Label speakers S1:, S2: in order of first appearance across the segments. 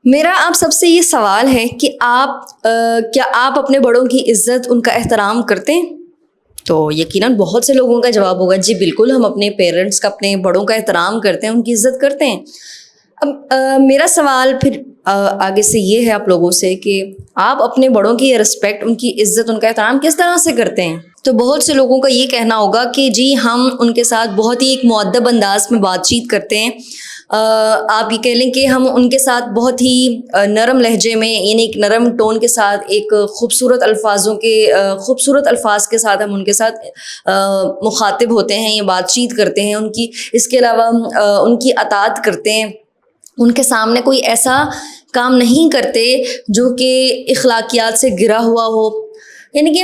S1: میرا آپ سب سے یہ سوال ہے کہ کیا آپ اپنے بڑوں کی عزت، ان کا احترام کرتے ہیں؟ تو یقیناً بہت سے لوگوں کا جواب ہوگا جی بالکل، ہم اپنے پیرنٹس کا، اپنے بڑوں کا احترام کرتے ہیں، ان کی عزت کرتے ہیں۔ اب میرا سوال پھر آگے سے یہ ہے آپ لوگوں سے کہ آپ اپنے بڑوں کی رسپیکٹ، ان کی عزت، ان کا احترام کس طرح سے کرتے ہیں؟ تو بہت سے لوگوں کا یہ کہنا ہوگا کہ جی ہم ان کے ساتھ بہت ہی ایک مؤدب انداز میں بات چیت کرتے ہیں۔ آپ یہ کہہ لیں کہ ہم ان کے ساتھ بہت ہی نرم لہجے میں، یعنی ایک نرم ٹون کے ساتھ، ایک خوبصورت الفاظ کے ساتھ ہم ان کے ساتھ مخاطب ہوتے ہیں یا بات چیت کرتے ہیں ان کی۔ اس کے علاوہ ان کی اطاعت کرتے ہیں، ان کے سامنے کوئی ایسا کام نہیں کرتے جو کہ اخلاقیات سے گرا ہوا ہو۔ یعنی کہ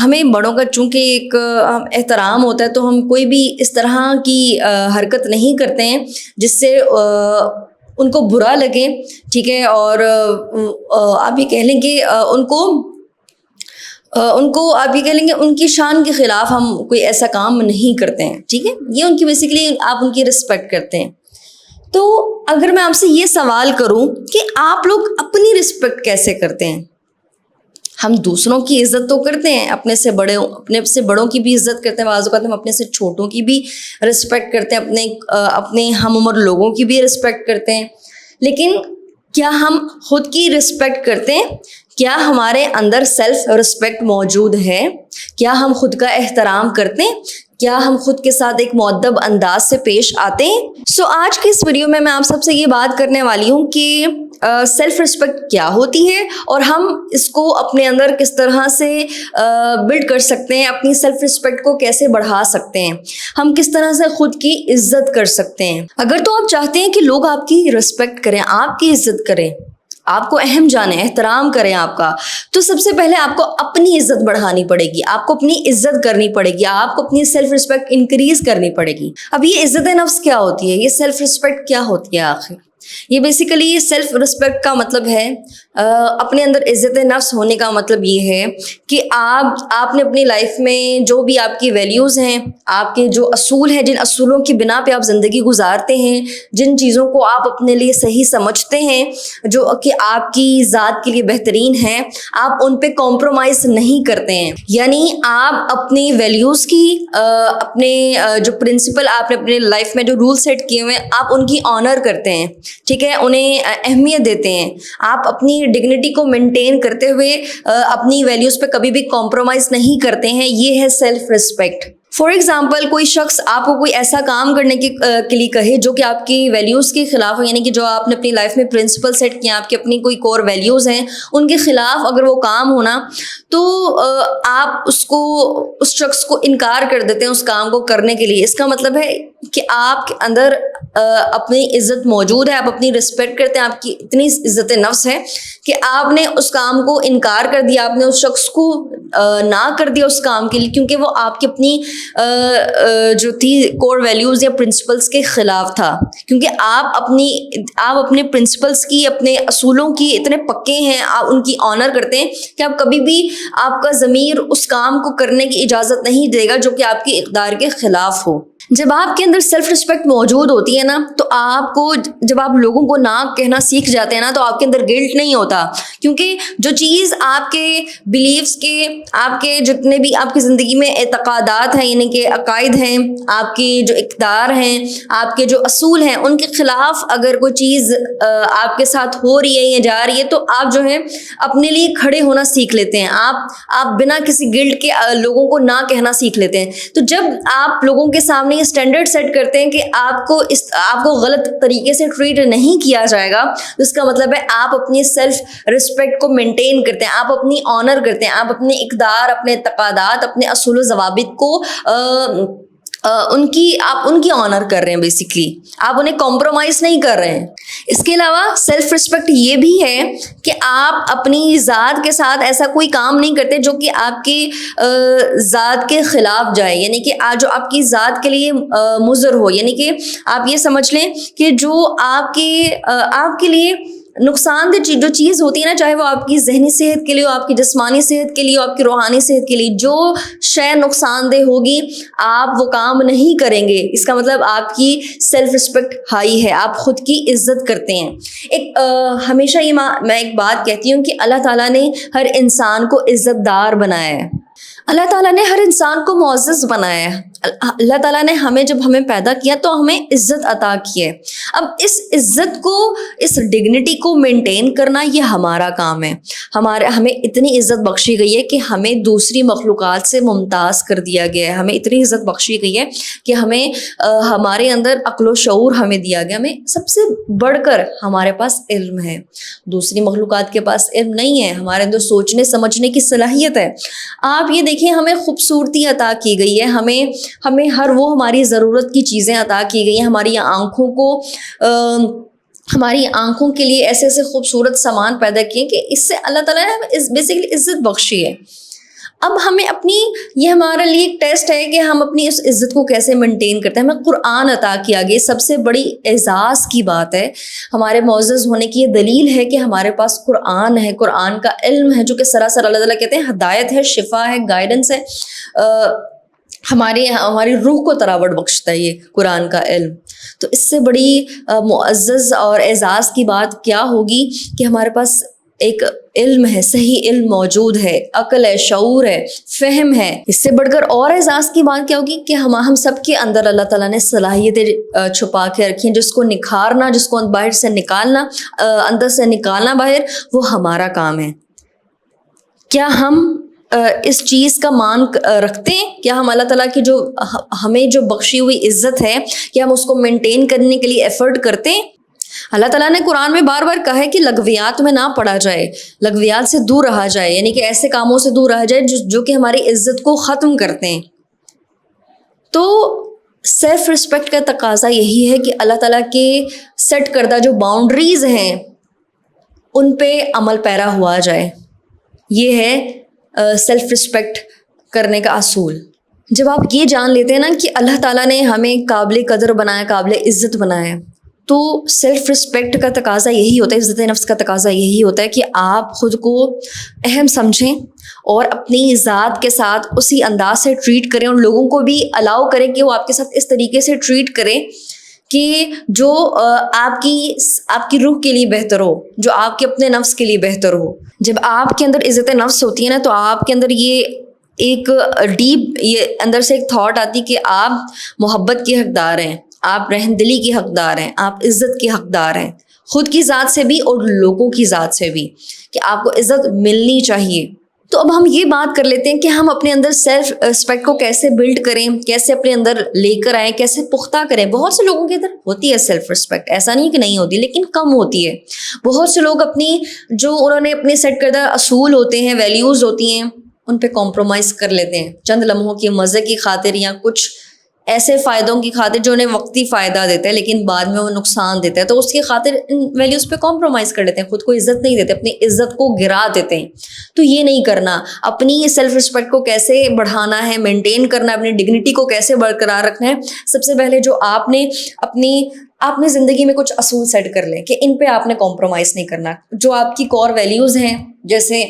S1: ہمیں بڑوں کا چونکہ ایک احترام ہوتا ہے، تو ہم کوئی بھی اس طرح کی حرکت نہیں کرتے ہیں جس سے ان کو برا لگے، ٹھیک ہے، اور آپ یہ کہہ لیں کہ ان کو آپ یہ کہہ لیں کہ ان کی شان کے خلاف ہم کوئی ایسا کام نہیں کرتے ہیں، ٹھیک ہے۔ یہ ان کی بیسیکلی آپ ان کی رسپیکٹ کرتے ہیں۔ تو اگر میں آپ سے یہ سوال کروں کہ آپ لوگ اپنی رسپیکٹ کیسے کرتے ہیں؟ ہم دوسروں کی عزت تو کرتے ہیں، اپنے سے بڑوں کی بھی عزت کرتے ہیں، بعض اوقات ہم اپنے سے چھوٹوں کی بھی رسپیکٹ کرتے ہیں، اپنے ہم عمر لوگوں کی بھی رسپیکٹ کرتے ہیں، لیکن کیا ہم خود کی رسپیکٹ کرتے ہیں؟ کیا ہمارے اندر سیلف رسپیکٹ موجود ہے؟ کیا ہم خود کا احترام کرتے ہیں؟ کیا ہم خود کے ساتھ ایک مؤدب انداز سے پیش آتے ہیں؟ آج کی اس ویڈیو میں آپ سب سے یہ بات کرنے والی ہوں کہ سیلف رسپیکٹ کیا ہوتی ہے اور ہم اس کو اپنے اندر کس طرح سے بلڈ کر سکتے ہیں، اپنی سیلف رسپیکٹ کو کیسے بڑھا سکتے ہیں، ہم کس طرح سے خود کی عزت کر سکتے ہیں۔ اگر تو آپ چاہتے ہیں کہ لوگ آپ کی رسپیکٹ کریں، آپ کی عزت کریں، آپ کو اہم جانیں، احترام کریں آپ کا، تو سب سے پہلے آپ کو اپنی عزت بڑھانی پڑے گی، آپ کو اپنی عزت کرنی پڑے گی، آپ کو اپنی سیلف رسپیکٹ انکریز کرنی پڑے گی۔ اب یہ عزت نفس کیا ہوتی ہے؟ یہ سیلف رسپیکٹ کیا ہوتی ہے آخر؟ یہ بیسیکلی سیلف رسپیکٹ کا مطلب ہے، اپنے اندر عزت نفس ہونے کا مطلب یہ ہے کہ آپ نے اپنی لائف میں جو بھی آپ کی ویلیوز ہیں، آپ کے جو اصول ہیں، جن اصولوں کی بنا پہ آپ زندگی گزارتے ہیں، جن چیزوں کو آپ اپنے لیے صحیح سمجھتے ہیں، جو کہ آپ کی ذات کے لیے بہترین ہیں، آپ ان پہ کمپرومائز نہیں کرتے ہیں۔ یعنی آپ اپنی ویلیوز کی، اپنے جو پرنسپل آپ نے اپنے لائف میں جو رول سیٹ کیے ہوئے ہیں، آپ ان کی آنر کرتے ہیں، ٹھیک ہے، انہیں اہمیت دیتے ہیں۔ آپ اپنی ڈگنیٹی کو مینٹین کرتے ہوئے اپنی ویلیوز پہ کبھی بھی کمپرومائز نہیں کرتے ہیں۔ یہ ہے سیلف رسپیکٹ۔ فار ایگزامپل، کوئی شخص آپ کو کوئی ایسا کام کرنے کے لیے کہے جو کہ آپ کی ویلیوز کے خلاف ہو، یعنی کہ جو آپ نے اپنی لائف میں پرنسپل سیٹ کیے ہیں، آپ کی اپنی کوئی کور ویلیوز ہیں، ان کے خلاف اگر وہ کام ہونا، تو آپ اس شخص کو انکار کر دیتے ہیں اس کام کو کرنے کے لیے۔ اس کا مطلب ہے کہ آپ کے اندر اپنی عزت موجود ہے، آپ اپنی رسپیکٹ کرتے ہیں، آپ کی اتنی عزت نفس ہے کہ آپ نے اس کام کو انکار کر دیا، آپ نے اس شخص کو نہ کر دیا اس کام کے لیے، کیونکہ وہ آپ کی اپنی جو تھی کور ویلیوز یا پرنسپلس کے خلاف تھا۔ کیونکہ آپ اپنے پرنسپلس کی، اپنے اصولوں کی اتنے پکے ہیں، آپ ان کی آنر کرتے ہیں کہ آپ کبھی بھی، آپ کا ضمیر اس کام کو کرنے کی اجازت نہیں دے گا جو کہ آپ کی اقدار کے خلاف ہو۔ جب آپ کے اندر سیلف رسپیکٹ موجود ہوتی ہے نا، تو آپ کو، جب آپ لوگوں کو نہ کہنا سیکھ جاتے ہیں نا، تو آپ کے اندر گلٹ نہیں ہوتا، کیونکہ جو چیز آپ کے بلیفز کے، آپ کے جتنے بھی آپ کی زندگی میں اعتقادات ہیں، یعنی کہ عقائد ہیں، آپ کی جو اقدار ہیں، آپ کے جو اصول ہیں، ان کے خلاف اگر کوئی چیز آپ کے ساتھ ہو رہی ہے یا جا رہی ہے، تو آپ جو ہے اپنے لیے کھڑے ہونا سیکھ لیتے ہیں، آپ بنا کسی گلٹ کے لوگوں کو نہ کہنا سیکھ لیتے ہیں۔ تو جب آپ لوگوں کے سامنے یہ اسٹینڈرڈ سیٹ کرتے ہیں کہ آپ کو غلط طریقے سے ٹریٹ نہیں کیا جائے گا، تو اس کا مطلب ہے آپ اپنی سیلف رسپیکٹ کو مینٹین کرتے ہیں، آپ اپنی آنر کرتے ہیں، آپ اپنے اقدار، اپنے اعتقادات، اپنے اصول و ضوابط کو ان کی آنر کر رہے ہیں، بیسیکلی آپ انہیں کمپرومائز نہیں کر رہے ہیں۔ اس کے علاوہ سیلف رسپیکٹ یہ بھی ہے کہ آپ اپنی ذات کے ساتھ ایسا کوئی کام نہیں کرتے جو کہ آپ کی ذات کے خلاف جائے، یعنی کہ جو آپ کی ذات کے لیے مضر ہو۔ یعنی کہ آپ یہ سمجھ لیں کہ جو آپ کے لیے نقصان دہ جو چیز ہوتی ہے نا، چاہے وہ آپ کی ذہنی صحت کے لیے ہو، آپ کی جسمانی صحت کے لیے ہو، آپ کی روحانی صحت کے لیے، جو شے نقصان دہ ہوگی آپ وہ کام نہیں کریں گے، اس کا مطلب آپ کی سیلف رسپیکٹ ہائی ہے، آپ خود کی عزت کرتے ہیں۔ ایک ہمیشہ یہ میں ایک بات کہتی ہوں کہ اللہ تعالیٰ نے ہر انسان کو عزت دار بنایا ہے، اللہ تعالیٰ نے ہر انسان کو معزز بنایا ہے، اللہ تعالیٰ نے جب ہمیں پیدا کیا تو ہمیں عزت عطا کی ہے۔ اب اس عزت کو، اس ڈگنیٹی کو مینٹین کرنا یہ ہمارا کام ہے۔ ہمیں اتنی عزت بخشی گئی ہے کہ ہمیں دوسری مخلوقات سے ممتاز کر دیا گیا ہے، ہمیں اتنی عزت بخشی گئی ہے کہ ہمیں ہمارے اندر عقل و شعور ہمیں دیا گیا، ہمیں سب سے بڑھ کر ہمارے پاس علم ہے، دوسری مخلوقات کے پاس علم نہیں ہے، ہمارے اندر سوچنے سمجھنے کی صلاحیت ہے۔ آپ یہ دیکھیں، ہمیں خوبصورتی عطا کی گئی ہے، ہمیں ہر وہ ہماری ضرورت کی چیزیں عطا کی گئی ہیں، ہماری آنکھوں کے لیے ایسے ایسے خوبصورت سامان پیدا کیے کہ اس سے اللہ تعالیٰ نے بیسیکلی عزت بخشی ہے۔ اب ہمیں یہ ہمارے لیے ایک ٹیسٹ ہے کہ ہم اپنی اس عزت کو کیسے مینٹین کرتے ہیں۔ ہمیں قرآن عطا کیا گیا، سب سے بڑی اعزاز کی بات ہے، ہمارے معزز ہونے کی یہ دلیل ہے کہ ہمارے پاس قرآن ہے، قرآن کا علم ہے جو کہ سراسر اللہ تعالیٰ کہتے ہیں ہدایت ہے، شفا ہے، گائیڈنس ہے، ہماری روح کو تراوٹ بخشتا ہے یہ قرآن کا علم۔ تو اس سے بڑی معزز اور اعزاز کی بات کیا ہوگی کہ ہمارے پاس ایک علم ہے، صحیح علم موجود ہے، عقل ہے، شعور ہے، فہم ہے۔ اس سے بڑھ کر اور اعزاز کی بات کیا ہوگی کہ ہم سب کے اندر اللہ تعالیٰ نے صلاحیتیں چھپا کے رکھی ہیں، جس کو نکھارنا، جس کو باہر سے نکالنا، اندر سے نکالنا باہر، وہ ہمارا کام ہے۔ کیا ہم اس چیز کا مان رکھتے ہیں؟ کیا ہم اللہ تعالیٰ کی ہمیں جو بخشی ہوئی عزت ہے، کیا ہم اس کو مینٹین کرنے کے لیے ایفرٹ کرتے ہیں؟ اللہ تعالیٰ نے قرآن میں بار بار کہا ہے کہ لغویات میں نہ پڑا جائے، لغویات سے دور رہا جائے، یعنی کہ ایسے کاموں سے دور رہا جائے جو کہ ہماری عزت کو ختم کرتے ہیں۔ تو سیلف رسپیکٹ کا تقاضا یہی ہے کہ اللہ تعالیٰ کے سیٹ کردہ جو باؤنڈریز ہیں ان پہ عمل پیرا ہوا جائے، یہ ہے سیلف رسپیکٹ کرنے کا اصول۔ جب آپ یہ جان لیتے ہیں نا کہ اللہ تعالیٰ نے ہمیں قابل قدر بنایا، قابل عزت بنایا، تو سیلف رسپیکٹ کا تقاضا یہی ہوتا ہے، عزت نفس کا تقاضا یہی ہوتا ہے کہ آپ خود کو اہم سمجھیں اور اپنی ذات کے ساتھ اسی انداز سے ٹریٹ کریں، اور لوگوں کو بھی الاؤ کریں کہ وہ آپ کے ساتھ اس طریقے سے ٹریٹ کریں کہ جو آپ کی روح کے لیے بہتر ہو، جو آپ کے اپنے نفس کے لیے بہتر ہو۔ جب آپ کے اندر عزت نفس ہوتی ہے نا، تو آپ کے اندر یہ ایک ڈیپ، یہ اندر سے ایک تھاٹ آتی کہ آپ محبت کے حقدار ہیں، آپ رحم دلی کے حقدار ہیں، آپ عزت کے حقدار ہیں، خود کی ذات سے بھی اور لوگوں کی ذات سے بھی، کہ آپ کو عزت ملنی چاہیے۔ تو اب ہم یہ بات کر لیتے ہیں کہ ہم اپنے اندر سیلف رسپیکٹ کو کیسے بلڈ کریں، کیسے اپنے اندر لے کر آئیں، کیسے پختہ کریں۔ بہت سے لوگوں کے اندر ہوتی ہے سیلف رسپیکٹ، ایسا نہیں کہ نہیں ہوتی، لیکن کم ہوتی ہے۔ بہت سے لوگ انہوں نے اپنے سیٹ کردہ اصول ہوتے ہیں، ویلیوز ہوتی ہیں، ان پہ کمپرومائز کر لیتے ہیں چند لمحوں کی مزے کی خاطر، یا کچھ ایسے فائدوں کی خاطر جو انہیں وقتی فائدہ دیتا ہے لیکن بعد میں وہ نقصان دیتا ہے، تو اس کی خاطر ان ویلیوز پہ کمپرومائز کر لیتے ہیں، خود کو عزت نہیں دیتے، اپنی عزت کو گرا دیتے ہیں۔ تو یہ نہیں کرنا۔ اپنی سیلف رسپیکٹ کو کیسے بڑھانا ہے، مینٹین کرنا ہے، اپنی ڈگنیٹی کو کیسے برقرار رکھنا ہے، سب سے پہلے جو آپ نے زندگی میں کچھ اصول سیٹ کر لیں کہ ان پہ آپ نے کمپرومائز نہیں کرنا۔ جو آپ کی کور ویلیوز ہیں، جیسے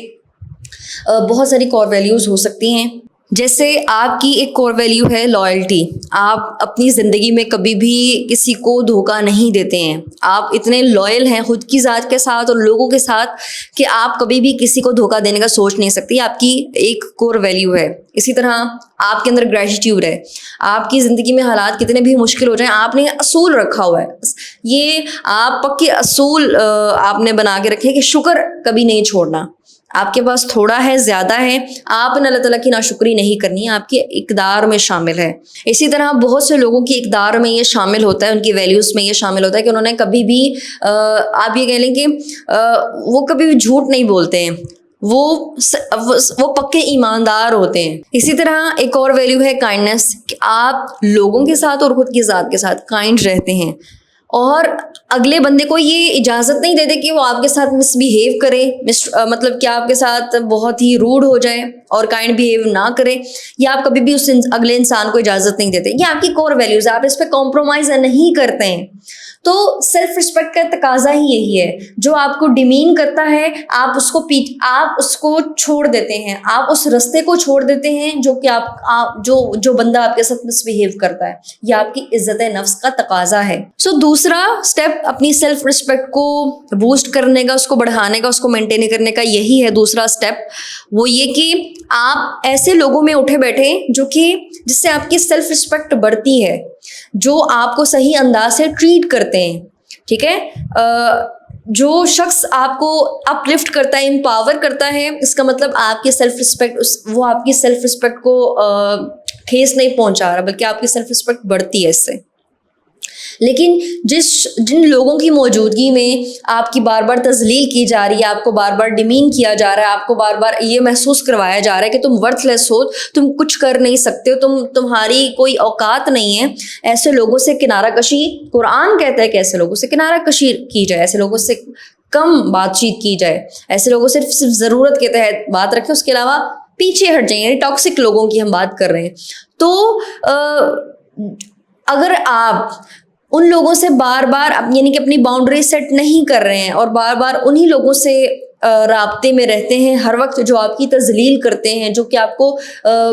S1: بہت ساری کور ویلیوز ہو سکتی ہیں، جیسے آپ کی ایک کور ویلیو ہے لائلٹی، آپ اپنی زندگی میں کبھی بھی کسی کو دھوکہ نہیں دیتے ہیں، آپ اتنے لائل ہیں خود کی ذات کے ساتھ اور لوگوں کے ساتھ کہ آپ کبھی بھی کسی کو دھوکہ دینے کا سوچ نہیں سکتی، آپ کی ایک کور ویلیو ہے۔ اسی طرح آپ کے اندر گریٹیٹیوڈ ہے، آپ کی زندگی میں حالات کتنے بھی مشکل ہو جائیں، آپ نے اصول رکھا ہوا ہے، یہ آپ پکے اصول آپ نے بنا کے رکھے کہ شکر کبھی نہیں چھوڑنا۔ آپ کے پاس تھوڑا ہے، زیادہ ہے، آپ نے اللہ تعالیٰ کی ناشکری نہیں کرنی ہے، آپ کے اقدار میں شامل ہے۔ اسی طرح بہت سے لوگوں کی اقدار میں یہ شامل ہوتا ہے، ان کی ویلیوز میں یہ شامل ہوتا ہے کہ انہوں نے کبھی بھی آپ یہ کہہ لیں کہ وہ کبھی بھی جھوٹ نہیں بولتے ہیں، وہ پکے ایماندار ہوتے ہیں۔ اسی طرح ایک اور ویلیو ہے کائنڈنس، کہ آپ لوگوں کے ساتھ اور خود کی ذات کے ساتھ کائنڈ رہتے ہیں، اور اگلے بندے کو یہ اجازت نہیں دیتے کہ وہ آپ کے ساتھ مس بیہیو کرے، مطلب کہ آپ کے ساتھ بہت ہی روڈ ہو جائے اور کائنڈ بیہیو نہ کرے، یا آپ کبھی بھی اس اگلے انسان کو اجازت نہیں دیتے۔ یہ آپ کی کور ویلیوز، آپ اس پہ کمپرومائز نہیں کرتے ہیں۔ تو سیلف رسپیکٹ کا تقاضا ہی یہی ہے. جو آپ کو ڈیمین کرتا ہے آپ اس کو چھوڑ دیتے ہیں, آپ اس رستے کو چھوڑ دیتے ہیں جو کہ جو بندہ آپ کے ساتھ مس بہیو کرتا ہے. یہ آپ کی عزت نفس کا تقاضا ہے. سو دوسرا اسٹیپ اپنی سیلف رسپیکٹ کو بوسٹ کرنے کا, اس کو بڑھانے کا, اس کو مینٹین کرنے کا یہی ہے. دوسرا اسٹیپ وہ یہ کہ آپ ایسے لوگوں میں اٹھے بیٹھے جس سے آپ کی سیلف رسپیکٹ بڑھتی ہے, جو آپ کو صحیح انداز سے ٹریٹ کرتے ہیں. ٹھیک ہے, جو شخص آپ کو اپ لفٹ کرتا ہے, امپاور کرتا ہے, اس کا مطلب آپ کی سیلف رسپیکٹ, وہ آپ کی سیلف رسپیکٹ کو ٹھیس نہیں پہنچا رہا, بلکہ آپ کی سیلف رسپیکٹ بڑھتی ہے اس سے. لیکن جن لوگوں کی موجودگی میں آپ کی بار بار تذلیل کی جا رہی ہے, آپ کو بار بار ڈیمین کیا جا رہا ہے, آپ کو بار بار یہ محسوس کروایا جا رہا ہے کہ تم ورتھ لیس ہو, تم کچھ کر نہیں سکتے ہو, تمہاری کوئی اوقات نہیں ہے, ایسے لوگوں سے کنارہ کشی, قرآن کہتا ہے کہ ایسے لوگوں سے کنارہ کشی کی جائے, ایسے لوگوں سے کم بات چیت کی جائے, ایسے لوگوں سے صرف ضرورت کے تحت بات رکھیں, اس کے علاوہ پیچھے ہٹ جائیں. یعنی ٹاکسک لوگوں کی ہم بات کر رہے ہیں. تو اگر آپ ان لوگوں سے بار بار یعنی کہ اپنی باؤنڈری سیٹ نہیں کر رہے ہیں اور بار بار انہی لوگوں سے رابطے میں رہتے ہیں ہر وقت, جو آپ کی تذلیل کرتے ہیں, جو کہ آپ کو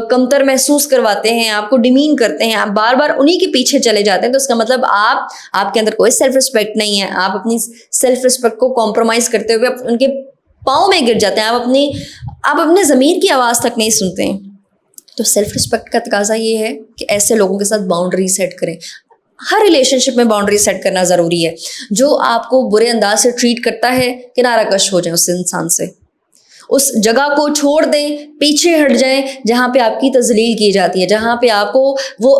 S1: کمتر محسوس کرواتے ہیں, آپ کو ڈیمین کرتے ہیں, آپ بار بار انہی کے پیچھے چلے جاتے ہیں, تو اس کا مطلب آپ کے اندر کوئی سیلف رسپیکٹ نہیں ہے. آپ اپنی سیلف رسپیکٹ کو کمپرومائز کرتے ہوئے ان کے پاؤں میں گر جاتے ہیں, آپ اپنے ضمیر کی آواز تک نہیں سنتے ہیں. تو سیلف رسپیکٹ کا تقاضا یہ ہے کہ ایسے لوگوں کے ساتھ باؤنڈری سیٹ کریں. ہر ریلیشن شپ میں باؤنڈری سیٹ کرنا ضروری ہے. جو آپ کو برے انداز سے ٹریٹ کرتا ہے, کنارہ کش ہو جائیں اس انسان سے, اس جگہ کو چھوڑ دیں, پیچھے ہٹ جائیں جہاں پہ آپ کی تذلیل کی جاتی ہے, جہاں پہ آپ کو وہ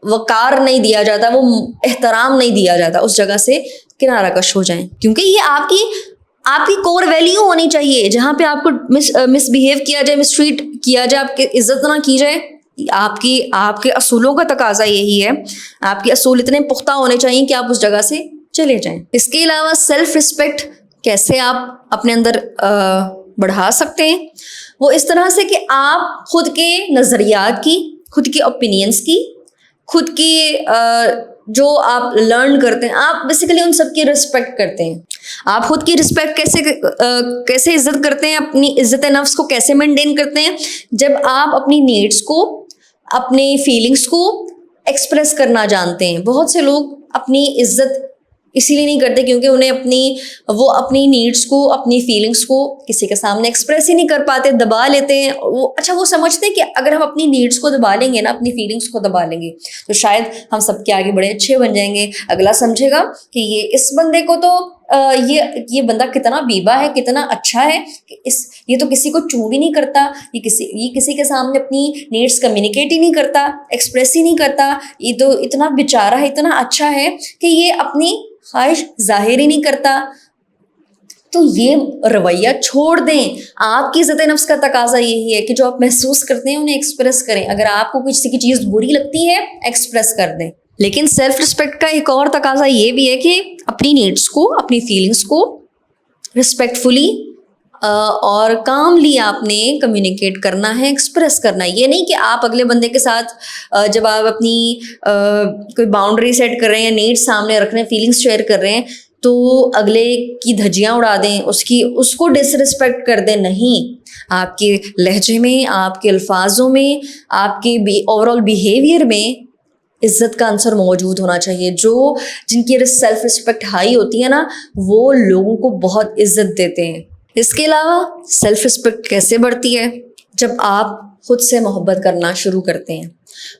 S1: وقار نہیں دیا جاتا, وہ احترام نہیں دیا جاتا, اس جگہ سے کنارہ کش ہو جائیں. کیونکہ یہ آپ کی کور ویلیو ہونی چاہیے. جہاں پہ آپ کو مس بہیو کیا جائے, مس ٹریٹ کیا جائے, آپ کی عزت نہ کی جائے, آپ کے اصولوں کا تقاضا یہی ہے. آپ کے اصول اتنے پختہ ہونے چاہیے کہ آپ اس جگہ سے چلے جائیں. اس کے علاوہ سیلف رسپیکٹ کیسے آپ اپنے اندر بڑھا سکتے ہیں, وہ اس طرح سے کہ آپ خود کے نظریات کی, خود کے اوپینینس کی, خود کی جو آپ لرن کرتے ہیں, آپ بیسیکلی ان سب کی رسپیکٹ کرتے ہیں. آپ خود کی رسپیکٹ کیسے عزت کرتے ہیں, اپنی عزت نفس کو کیسے مینٹین کرتے ہیں, جب آپ اپنی نیڈس کو, اپنی فیلنگس کو ایکسپریس کرنا جانتے ہیں. بہت سے لوگ اپنی عزت اسی لیے نہیں کرتے کیونکہ انہیں اپنی نیڈس کو, اپنی فیلنگس کو کسی کے سامنے ایکسپریس ہی نہیں کر پاتے, دبا لیتے ہیں. وہ سمجھتے ہیں کہ اگر ہم اپنی نیڈس کو دبا لیں گے نا, اپنی فیلنگس کو دبا لیں گے, تو شاید ہم سب کے آگے بڑے اچھے بن جائیں گے. اگلا سمجھے گا کہ یہ اس بندے کو تو یہ بندہ کتنا بیبا ہے, کتنا اچھا ہے, یہ تو کسی کو چوں بھی نہیں کرتا, یہ کسی کے سامنے اپنی نیڈس کمیونیکیٹ ہی نہیں کرتا, ایکسپریس ہی نہیں کرتا, یہ تو اتنا بیچارہ ہے, اتنا اچھا ہے کہ یہ اپنی خواہش ظاہر ہی نہیں کرتا. تو یہ رویہ چھوڑ دیں. آپ کی عزت نفس کا تقاضا یہی ہے کہ جو آپ محسوس کرتے ہیں انہیں ایکسپریس کریں. اگر آپ کو کسی کی چیز بری لگتی ہے, ایکسپریس کر دیں. لیکن سیلف رسپیکٹ کا ایک اور تقاضا یہ بھی ہے کہ اپنی نیڈس کو, اپنی فیلنگس کو رسپیکٹفلی اور کاملی آپ نے کمیونیکیٹ کرنا ہے, ایکسپریس کرنا ہے. یہ نہیں کہ آپ اگلے بندے کے ساتھ جب آپ اپنی کوئی باؤنڈری سیٹ کر رہے ہیں, نیڈس سامنے رکھ رہے ہیں, فیلنگس شیئر کر رہے ہیں, تو اگلے کی دھجیاں اڑا دیں, اس کو ڈس رسپیکٹ کر دیں. نہیں, آپ کے لہجے میں, آپ کے الفاظوں میں, آپ کے اوور آل بیہیویئر میں عزت کا عنصر موجود ہونا چاہیے. جن کی سیلف رسپیکٹ ہائی ہوتی ہے نا, وہ لوگوں کو بہت عزت دیتے ہیں. اس کے علاوہ سیلف رسپیکٹ کیسے بڑھتی ہے, جب آپ خود سے محبت کرنا شروع کرتے ہیں.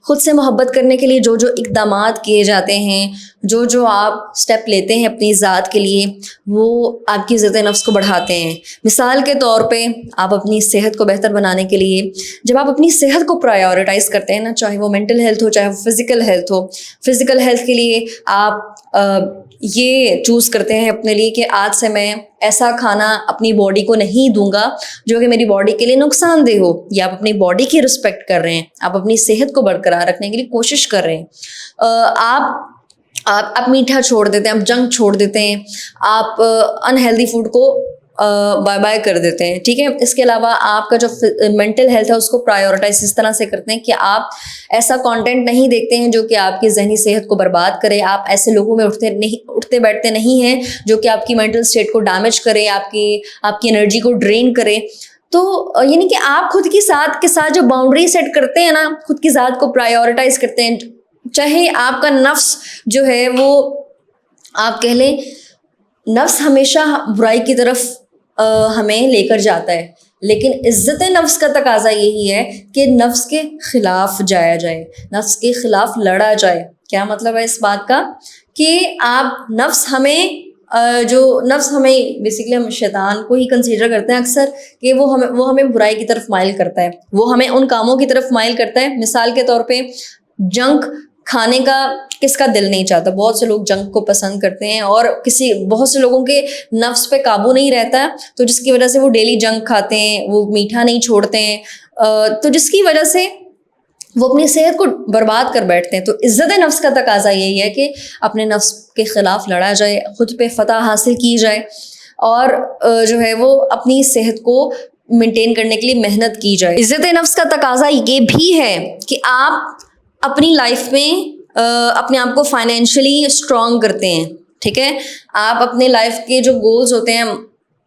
S1: خود سے محبت کرنے کے لیے جو اقدامات کیے جاتے ہیں, جو آپ اسٹیپ لیتے ہیں اپنی ذات کے لیے, وہ آپ کی عزت نفس کو بڑھاتے ہیں. مثال کے طور پہ آپ اپنی صحت کو بہتر بنانے کے لیے جب آپ اپنی صحت کو پرائیورٹائز کرتے ہیں نا, چاہے وہ مینٹل ہیلتھ ہو, چاہے وہ فزیکل ہیلتھ ہو. فزیکل ہیلتھ کے لیے آپ یہ چوز کرتے ہیں اپنے لیے کہ آج سے میں ایسا کھانا اپنی باڈی کو نہیں دوں گا جو کہ میری باڈی کے لیے نقصان دہ ہو. یا آپ اپنی باڈی کی رسپیکٹ کر رہے ہیں, آپ اپنی صحت کو برقرار رکھنے کے لیے کوشش کر رہے ہیں. آپ میٹھا چھوڑ دیتے ہیں, آپ جنک چھوڑ دیتے ہیں, آپ انہیلدی فوڈ کو بائے بائے کر دیتے ہیں. ٹھیک ہے, اس کے علاوہ آپ کا جو مینٹل ہیلتھ ہے اس کو پرائیورٹائز اس طرح سے کرتے ہیں کہ آپ ایسا کانٹینٹ نہیں دیکھتے ہیں جو کہ آپ کی ذہنی صحت کو برباد کرے. آپ ایسے لوگوں میں اٹھتے بیٹھتے نہیں ہیں جو کہ آپ کی مینٹل اسٹیٹ کو ڈیمیج کرے, آپ کی انرجی کو ڈرین کرے. تو یعنی کہ آپ خود کی ذات کے ساتھ جو باؤنڈری سیٹ کرتے ہیں نا, خود کی ذات کو پرائیورٹائز کرتے ہیں. چاہے آپ کا نفس جو ہے وہ آپ کہہ لیں, نفس ہمیشہ برائی کی طرف ہمیں لے کر جاتا ہے, لیکن عزت نفس کا تقاضا یہی ہے کہ نفس کے خلاف جایا جائے, نفس کے خلاف لڑا جائے. کیا مطلب ہے اس بات کا کہ آپ نفس ہمیں بیسیکلی ہم شیطان کو ہی کنسیڈر کرتے ہیں اکثر کہ وہ ہمیں برائی کی طرف مائل کرتا ہے, وہ ہمیں ان کاموں کی طرف مائل کرتا ہے. مثال کے طور پہ جنک کھانے کا کس کا دل نہیں چاہتا, بہت سے لوگ جنک کو پسند کرتے ہیں, اور بہت سے لوگوں کے نفس پہ قابو نہیں رہتا, تو جس کی وجہ سے وہ ڈیلی جنک کھاتے ہیں, وہ میٹھا نہیں چھوڑتے ہیں, تو جس کی وجہ سے وہ اپنی صحت کو برباد کر بیٹھتے ہیں. تو عزت نفس کا تقاضا یہی ہے کہ اپنے نفس کے خلاف لڑا جائے, خود پہ فتح حاصل کی جائے, اور جو ہے وہ اپنی صحت کو مینٹین کرنے کے لیے محنت کی جائے. عزت نفس کا تقاضا یہ بھی ہے کہ آپ اپنی لائف میں اپنے آپ کو فائنینشلی اسٹرانگ کرتے ہیں. ٹھیک ہے, آپ اپنے لائف کے جو گولز ہوتے ہیں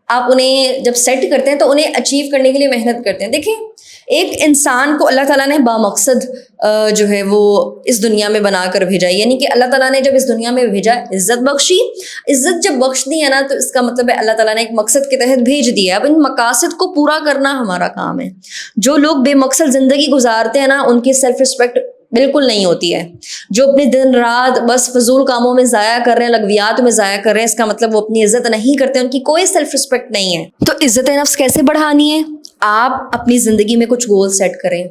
S1: آپ انہیں جب سیٹ کرتے ہیں تو انہیں اچیو کرنے کے لیے محنت کرتے ہیں. دیکھیں, ایک انسان کو اللہ تعالیٰ نے بامقصد جو ہے وہ اس دنیا میں بنا کر بھیجا, یعنی کہ اللہ تعالیٰ نے جب اس دنیا میں بھیجا, عزت بخشی. عزت جب بخش دی ہے نا, تو اس کا مطلب ہے اللہ تعالیٰ نے ایک مقصد کے تحت بھیج دیا. اب ان مقاصد کو پورا کرنا ہمارا کام ہے. جو لوگ بے مقصد زندگی گزارتے ہیں نا, ان کی سیلف رسپیکٹ بالکل نہیں ہوتی ہے. جو اپنے دن رات بس فضول کاموں میں ضائع کر رہے ہیں, لغویات میں ضائع کر رہے ہیں, اس کا مطلب وہ اپنی عزت نہیں کرتے, ان کی کوئی سیلف رسپیکٹ نہیں ہے. تو عزت نفس کیسے بڑھانی ہے؟ آپ اپنی زندگی میں کچھ گول سیٹ کریں.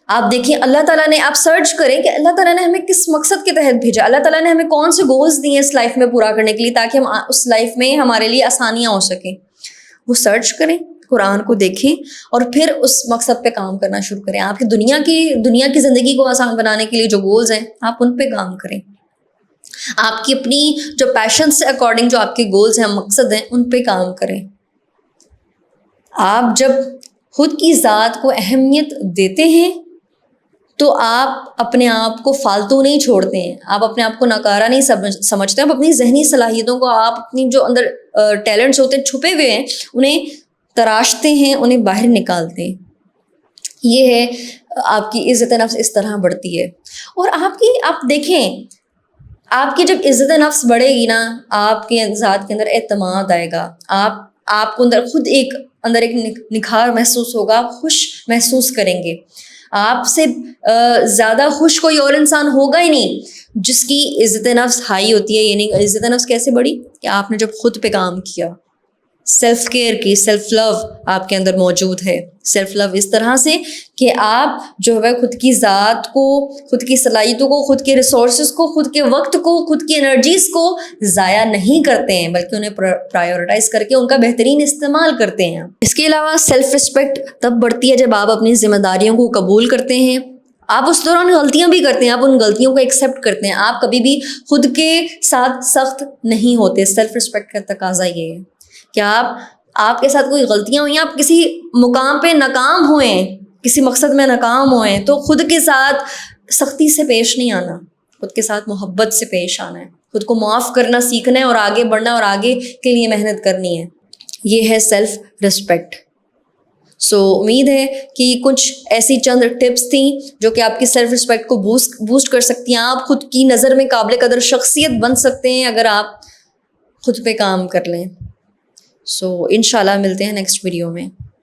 S1: آپ دیکھیں اللہ تعالیٰ نے, آپ سرچ کریں کہ اللہ تعالیٰ نے ہمیں کس مقصد کے تحت بھیجا, اللہ تعالیٰ نے ہمیں کون سے گولز دیے اس لائف میں پورا کرنے کے لیے, تاکہ ہم اس لائف میں ہمارے لیے آسانیاں ہو سکیں. وہ سرچ کریں, قرآن کو دیکھیں, اور پھر اس مقصد پہ کام کرنا شروع کریں. آپ کی دنیا کی زندگی کو آسان بنانے کے لیے جو گولز ہیں آپ ان پہ کام کریں. آپ کی اپنی جو پیشن سے اکارڈنگ جو آپ کے گولز ہیں, مقصد ہیں, ان پہ کام کریں. آپ جب خود کی ذات کو اہمیت دیتے ہیں تو آپ اپنے آپ کو فالتو نہیں چھوڑتے ہیں, آپ اپنے آپ کو ناکارہ نہیں سمجھتے. آپ اپنی ذہنی صلاحیتوں کو, آپ اپنی جو اندر ٹیلنٹس ہوتے ہیں چھپے ہوئے ہیں, انہیں تراشتے ہیں, انہیں باہر نکالتے ہیں. یہ ہے آپ کی عزت نفس اس طرح بڑھتی ہے. اور آپ دیکھیں, آپ کی جب عزت نفس بڑھے گی نا, آپ کے ذات کے اندر اعتماد آئے گا, آپ کو اندر خود ایک نکھار محسوس ہوگا, آپ خوش محسوس کریں گے. آپ سے زیادہ خوش کوئی اور انسان ہوگا ہی نہیں جس کی عزت نفس ہائی ہوتی ہے. یعنی عزت نفس کیسے بڑھی کہ آپ نے جب خود پہ کام کیا, سیلف کیئر کی, سیلف لو آپ کے اندر موجود ہے. سیلف لو اس طرح سے کہ آپ جو ہے خود کی ذات کو, خود کی صلاحیتوں کو, خود کے ریسورسز کو, خود کے وقت کو, خود کی انرجیز کو ضائع نہیں کرتے ہیں, بلکہ انہیں پرائیورٹائز کر کے ان کا بہترین استعمال کرتے ہیں. اس کے علاوہ سیلف رسپیکٹ تب بڑھتی ہے جب آپ اپنی ذمہ داریوں کو قبول کرتے ہیں. آپ اس دوران غلطیاں بھی کرتے ہیں, آپ ان غلطیوں کو ایکسیپٹ کرتے ہیں, آپ کبھی بھی خود کے ساتھ سخت نہیں ہوتے. سیلف رسپیکٹ کا تقاضا یہ ہے کہ آپ کے ساتھ کوئی غلطیاں ہوئی ہیں, آپ کسی مقام پہ ناکام ہوئے ہیں, کسی مقصد میں ناکام ہوئے ہیں, تو خود کے ساتھ سختی سے پیش نہیں آنا, خود کے ساتھ محبت سے پیش آنا ہے, خود کو معاف کرنا سیکھنا ہے, اور آگے بڑھنا, اور آگے کے لیے محنت کرنی ہے. یہ ہے سیلف رسپیکٹ. امید ہے کہ کچھ ایسی چند ٹپس تھیں جو کہ آپ کی سیلف رسپیکٹ کو بوسٹ کر سکتی ہیں. آپ خود کی نظر میں قابل قدر شخصیت بن سکتے ہیں اگر آپ خود پہ کام کر لیں. انشاءاللہ ملتے ہیں نیکسٹ ویڈیو میں.